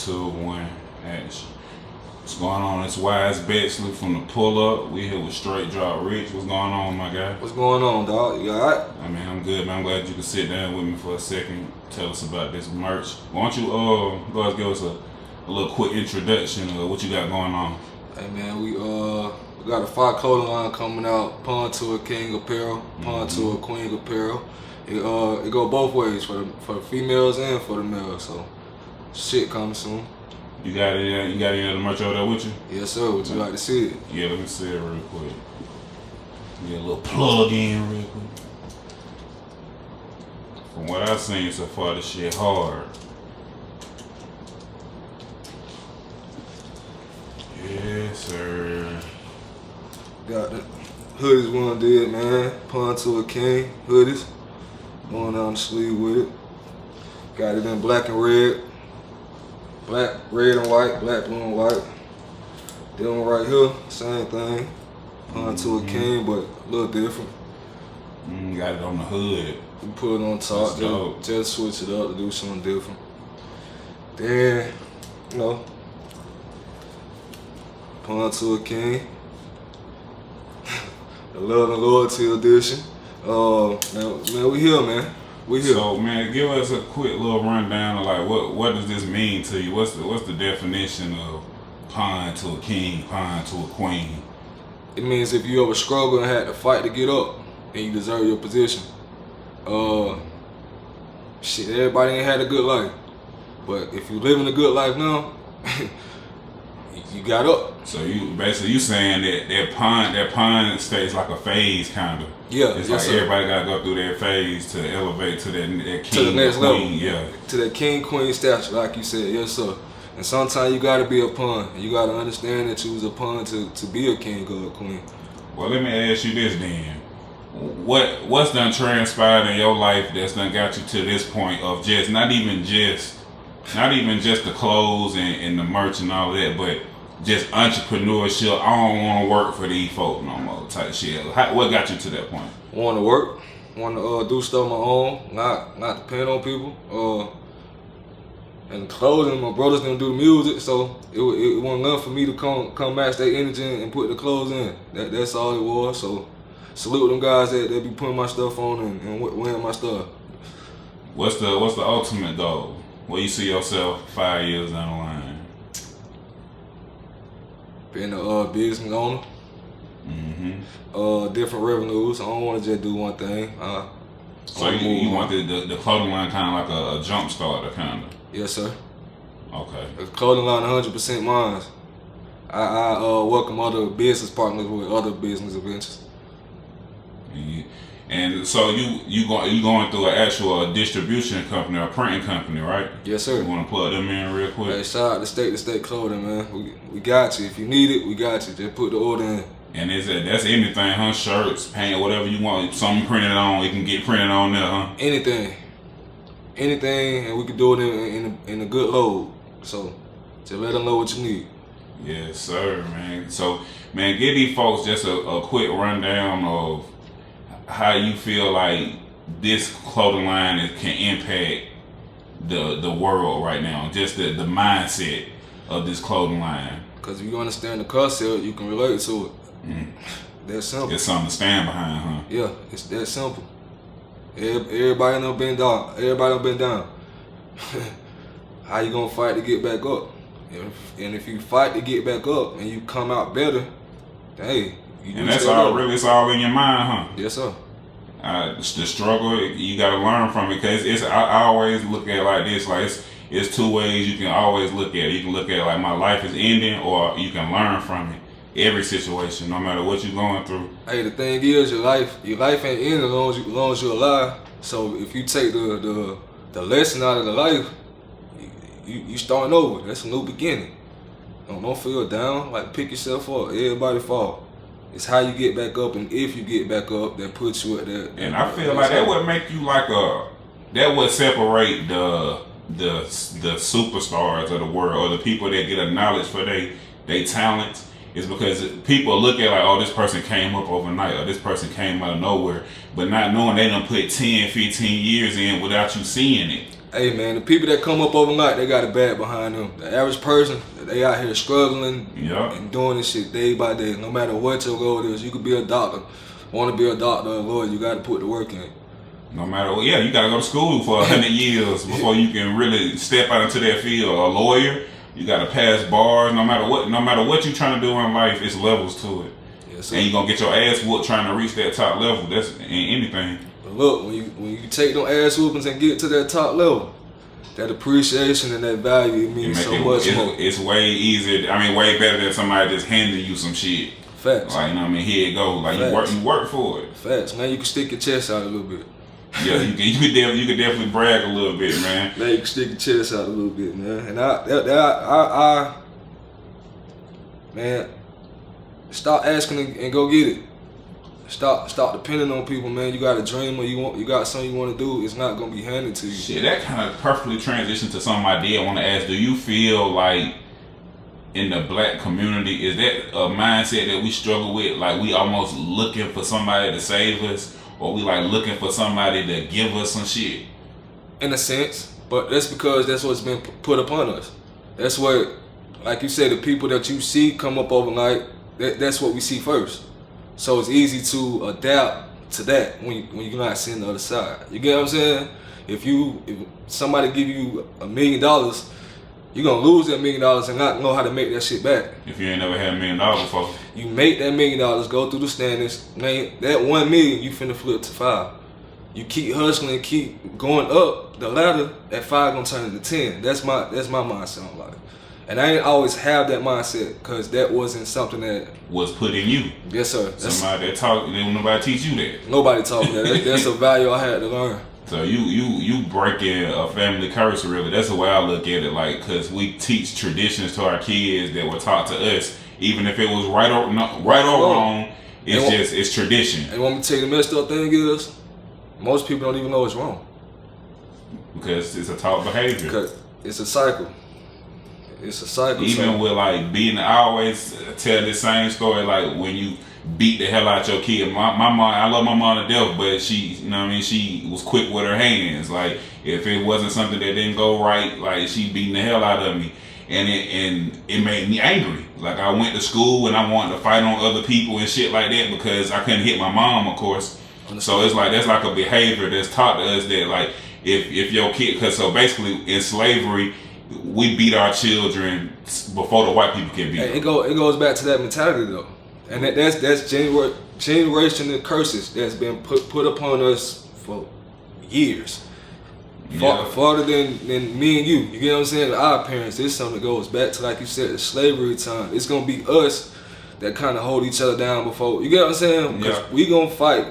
2, 1, action. What's going on? It's Wise Betsley from the Pullup. We here with STR8 Drop Rich. What's going on, my guy? What's going on, dog? You alright? I mean, I'm good, man. I'm glad you could sit down with me for a second. Tell us about this merch. Why don't you go ahead and give us a little quick introduction of what you got going on? Hey man, we got a 5 clothing line coming out. Pawn to a king apparel, pawn to a queen apparel. It go both ways for the females and for the males. So shit coming soon. You got any of the merch over there with you? Yes sir. Would you like to see it? Yeah, let me see it real quick. Get a little plug in real quick. From what I've seen so far, this shit hard. Yes, sir. Got the hoodies one did, man. Pawn to a king hoodies. Going down the sleeve with it. Got it in black and red. Black, red and white, black, blue and white. This one right here, same thing. Pawn to a king, but a little different. Got it on the hood. We put it on top, just switch it up to do something different. Then, you know, pawn to a king. The Love and Loyalty edition. Man, we here, man. We here. So, man, give us a quick little rundown of like what does this mean to you? What's the definition of pawn to a king, pawn to a queen? It means if you ever struggle and had to fight to get up, and you deserve your position. Shit, everybody ain't had a good life, but if you living a good life now, you got up. So you saying that pawn stays like a phase kind of. Yeah, it's yes, like sir. everybody gotta go through that phase to elevate to that king, to the next queen, level. yeah. To that king queen stature, like you said, yes sir. And sometimes you gotta be a pawn. You gotta understand that you was a pawn to be a king or a queen. Well, let me ask you this then. What's done transpired in your life that's done got you to this point of just not even just the clothes and the merch and all that, but just entrepreneurship? I don't want to work for these folk no more type shit. What got you to that point? Want to work, want to do stuff on my own, not depend on people. And clothing, my brothers didn't do the music, so it wasn't enough for me to come match their energy and put the clothes in. That's all it was. So salute them guys that be putting my stuff on and wearing my stuff. What's the ultimate goal? Where you see yourself 5 years down the line? Being a business owner. Different revenues. I don't want to just do one thing. So you want the clothing line kind of like a jump starter kind of? Yes, sir. Okay. The clothing line 100% mine. I welcome other business partners with other business ventures. And so you going through an actual distribution company or printing company, right? Yes, sir. You want to plug them in real quick? Hey, shout out to State Clothing, man. We got you. If you need it, we got you. Just put the order in. And that's anything, huh? Shirts, paint, whatever you want. Something printed on, it can get printed on there, huh? Anything, and we can do it in a good load. So just let them know what you need. Yes, sir, man. So, man, give these folks just a quick rundown of how you feel like this clothing line can impact the world right now. Just the mindset of this clothing line. Because if you understand the concept, you can relate to it. That's simple. It's something to stand behind, huh? Yeah, it's that simple. Everybody done been down. Everybody done been down. How you gonna fight to get back up? And if you fight to get back up and you come out better, hey, and that's all really, it's all in your mind, huh? Yes, sir. The struggle, you gotta learn from it, because I always look at it like this, like it's two ways you can always look at it. You can look at it like my life is ending, or you can learn from it. Every situation, no matter what you're going through. Hey, the thing is, your life ain't ending as long as you're alive. So if you take the lesson out of the life, you starting over. That's a new beginning. Don't feel down. Like, pick yourself up. Everybody fall. It's how you get back up, and if you get back up, that puts you at that. And I feel like that would make you like that would separate the superstars of the world, or the people that get acknowledged for they talents. Is because people look at like, oh, this person came up overnight, or this person came out of nowhere, but not knowing they done put 10, 15 years in without you seeing it. Hey man, the people that come up overnight, they got it bad behind them. The average person, they out here struggling and doing this shit day by day. No matter what your goal is, you could be a doctor. Want to be a doctor or a lawyer, you got to put the work in. No matter what, you got to go to school for 100 years before you can really step out into that field. A lawyer, you got to pass bars. No matter what you're trying to do in life, it's levels to it. Yes, sir. And you're gonna get your ass whooped trying to reach that top level. That's in anything. But look, when you take them ass whoopings and get to that top level, that appreciation and that value means so much more. It's way easier. I mean, way better than somebody just handing you some shit. Facts. Like, you know what I mean? Here it goes. Like, you work for it. Facts. Now you can stick your chest out a little bit. Yeah, you could definitely brag a little bit, man. Now you can stick your chest out a little bit, man. And I man, stop asking and go get it. Stop depending on people, man. You got a dream or you got something you want to do. It's not gonna be handed to you. Shit, that kind of perfectly transitions to something I did want to ask. Do you feel like in the black community, is that a mindset that we struggle with? Like, we almost looking for somebody to save us, or we like looking for somebody to give us some shit? In a sense, but that's because that's what's been put upon us. That's what, like you said, the people that you see come up overnight, that's what we see first. So it's easy to adapt to that when you're not seeing the other side. You get what I'm saying? If somebody give you $1 million, you're gonna lose that $1 million and not know how to make that shit back. If you ain't never had $1 million before. You make that $1 million, go through the standards, man, that 1 million, you finna flip to 5. You keep hustling, keep going up the ladder, that 5 gonna turn into 10. That's my mindset on life. And I ain't always have that mindset because that wasn't something that was put in you. Yes, sir. Somebody that taught, nobody teach you that. Nobody taught me that. That's a value I had to learn. So you breaking a family curse, really. That's the way I look at it. Like, because we teach traditions to our kids that were taught to us, even if it was right or wrong. It's tradition. And want me to tell you the messed up thing is, most people don't even know it's wrong. Because it's a taught behavior. Because it's a cycle. It's a cycle. Even with like beating, I always tell this same story. Like when you beat the hell out your kid. My mom, I love my mom to death, but she, you know what I mean, she was quick with her hands. Like if it wasn't something that didn't go right, like she beating the hell out of me, and it made me angry. Like I went to school and I wanted to fight on other people and shit like that because I couldn't hit my mom, of course. So it's like that's like a behavior that's taught to us that like if your kid, because so basically in slavery, we beat our children before the white people can beat them. It goes back to that mentality though, and that's generational curses that's been put upon us for years, farther than me and you. You get what I'm saying? Our parents. This is something that goes back to, like you said, the slavery time. It's gonna be us that kind of hold each other down before. You get what I'm saying? Because we gonna fight.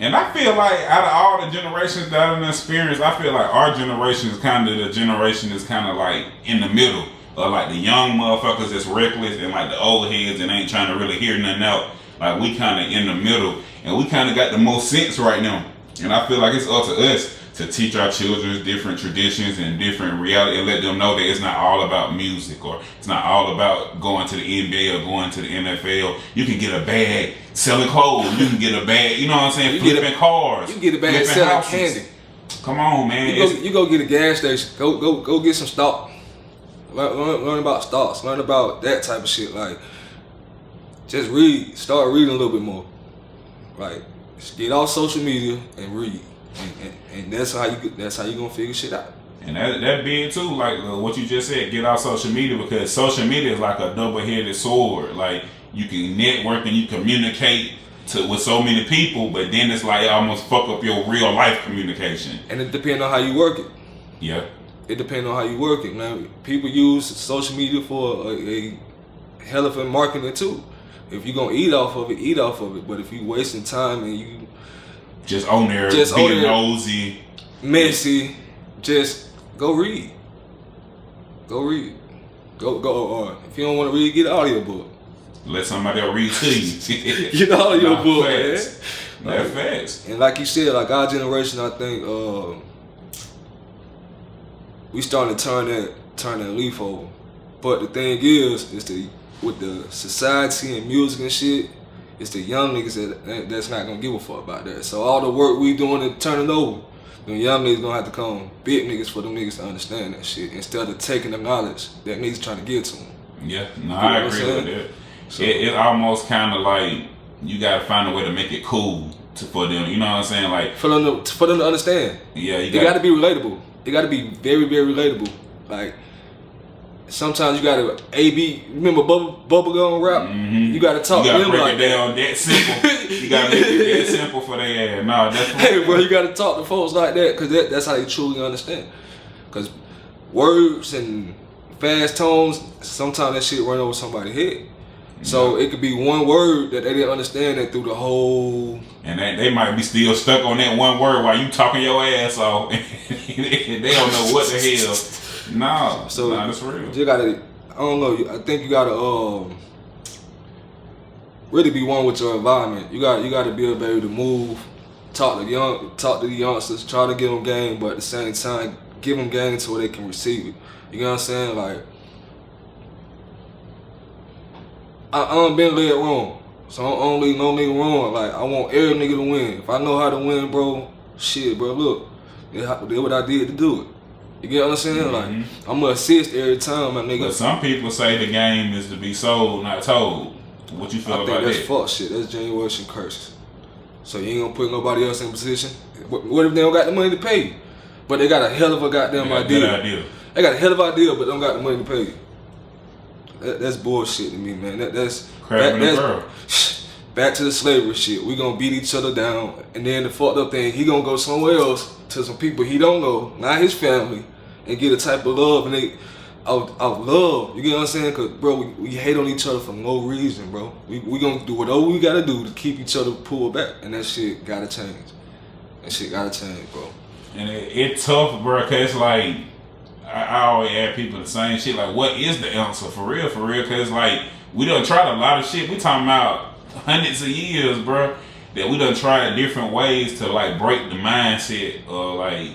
And I feel like out of all the generations that I've experienced, I feel like our generation is kind of the generation that's kind of like in the middle of like the young motherfuckers that's reckless and like the old heads and ain't trying to really hear nothing out. Like we kind of in the middle and we kind of got the most sense right now. And I feel like it's up to us to teach our children different traditions and different reality and let them know that it's not all about music or it's not all about going to the NBA or going to the NFL. You can get a bag selling clothes. You can get a bag, you know what I'm saying, flipping cars. You can get a bag selling houses. Candy. Come on, man. You go get a gas station. Go get some stock. Learn about stocks. Learn about that type of shit. Like, just read. Start reading a little bit more. Like, just get off social media and read. And that's how you gonna figure shit out. And that being too, like what you just said, get off social media, because social media is like a double-headed sword. Like you can network and you communicate with so many people, but then it's like it almost fuck up your real life communication. And it depends on how you work it. Yeah. It depends on how you work it. Now people use social media for a hell of a marketing too. If you're gonna eat off of it, eat off of it. But if you wasting time and you just on there, being nosy, messy, just go read. Go read. Go. Or if you don't want to read, get an audiobook. Let somebody else read to you. Get an audiobook, man. That's facts. And like you said, like our generation, I think we starting to turn that leaf over. But the thing is with the society and music and shit, it's the young niggas that's not gonna give a fuck about that. So all the work we doing to turn it over, Them young niggas gonna have to come big niggas for them niggas to understand that shit instead of taking the knowledge that niggas trying to give to them. Yeah, no, I agree with that. So, It almost kind of like you gotta find a way to make it cool for them. You know what I'm saying? Like for them to understand. Yeah, it gotta be relatable. It gotta be very, very relatable. Like sometimes you gotta remember bubblegum rap? Mm-hmm. You gotta talk to them like it down that simple. You gotta make it that simple for their ass. Nah, that's hey, bro, you gotta talk to folks like that because that's how they truly understand. Because words and fast tones, sometimes that shit run over somebody's head. So it could be one word that they didn't understand that through the whole. And they might be still stuck on that one word while you talking your ass off. They don't know what the hell. Nah, that's real. You gotta, I don't know. I think you gotta really be one with your environment. You gotta be able to move, talk to the youngsters, try to give them game, but at the same time give them game so they can receive it. You know what I'm saying? Like I don't been led wrong, so I don't leave no nigga wrong. Like I want every nigga to win. If I know how to win, bro, shit, bro, look, did what I did to do it. You get what I'm saying? Mm-hmm. Like I'm gonna assist every time, my nigga. But some people say the game is to be sold, not told. What you feel about that? I think that's fuck shit. That's generation curses. So you ain't gonna put nobody else in position. What if they don't got the money to pay you? But they got a hell of a goddamn idea. They got a hell of an idea, but don't got the money to pay you. That's bullshit to me, man. That's back to the slavery shit. We gonna beat each other down, and then the fucked up thing, he gonna go somewhere else to some people he don't know, not his family, and get a type of love and of love. You get what I'm saying? Cause bro, we hate on each other for no reason, bro. We gonna do whatever we gotta do to keep each other pulled back, and that shit gotta change. That shit gotta change, bro. And it's tough, bro, cause it's like. I always ask people the same shit, like, what is the answer for real? Cause like, we done tried a lot of shit. We talking about hundreds of years, bro, that we done tried different ways to like break the mindset of like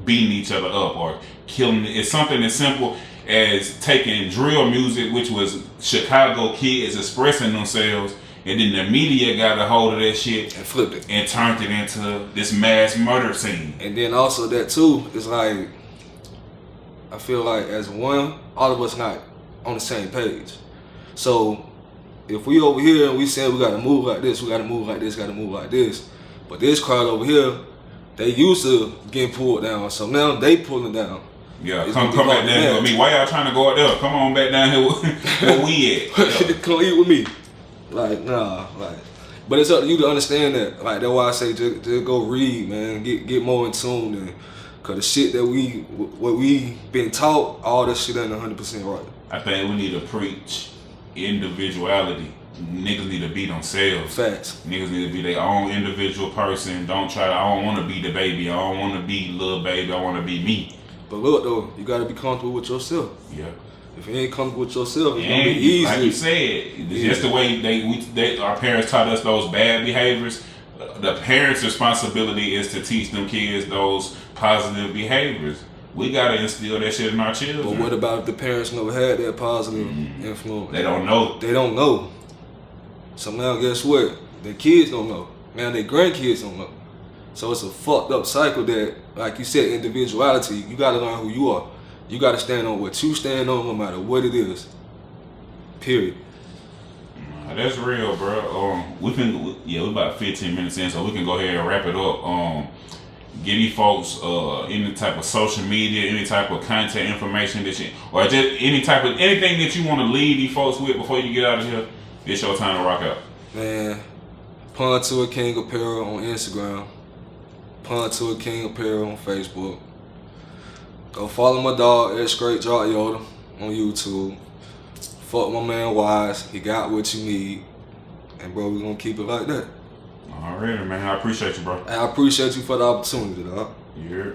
beating each other up or killing. It's something as simple as taking drill music, which was Chicago kids expressing themselves, and then the media got a hold of that shit and flipped it and turned it into this mass murder scene. And then also that too is like, I feel like as one, all of us not on the same page. So if we over here and we saying we gotta move like this, we gotta move like this, gotta move like this, but this crowd over here, they used to getting pulled down, so now they pulling down. Yeah, come back down here with me. Why y'all trying to go out there? Come on back down here where we at. Yeah. Come eat with me. Like, nah, like. But it's up to you to understand that. Like, that's why I say just go read, man. Get more in tune. And, cause the shit that we been taught, all that shit ain't 100% right. I think we need to preach individuality. Niggas need to be themselves. Facts. Niggas need to be their own individual person. I don't want to be the baby. I don't want to be little baby. I want to be me. But look though, you gotta be comfortable with yourself. Yeah. If you ain't comfortable with yourself, it's gonna be easy. Like you said, just the way our parents taught us those bad behaviors. The parents' responsibility is to teach them kids those positive behaviors. We gotta instill that shit in our children. But what about if the parents never had that positive influence? They don't know. They don't know. So now guess what? Their kids don't know. Now their grandkids don't know. So it's a fucked up cycle that, like you said, individuality, you gotta learn who you are. You gotta stand on what you stand on no matter what it is. Period. That's real, bro. We're about 15 minutes in, so we can go ahead and wrap it up. Give you folks any type of social media, any type of content information that you, or just anything that you want to leave these folks with before you get out of here. It's your time to rock out. Man, Pun to a King Apparel on Instagram. Pun to a King Apparel on Facebook. Go follow my dog, STR8 Drop Rich on YouTube. Fuck my man Wise. He got what you need. And bro, we gonna keep it like that. Alright, man. I appreciate you, bro. I appreciate you for the opportunity, dog. Yeah.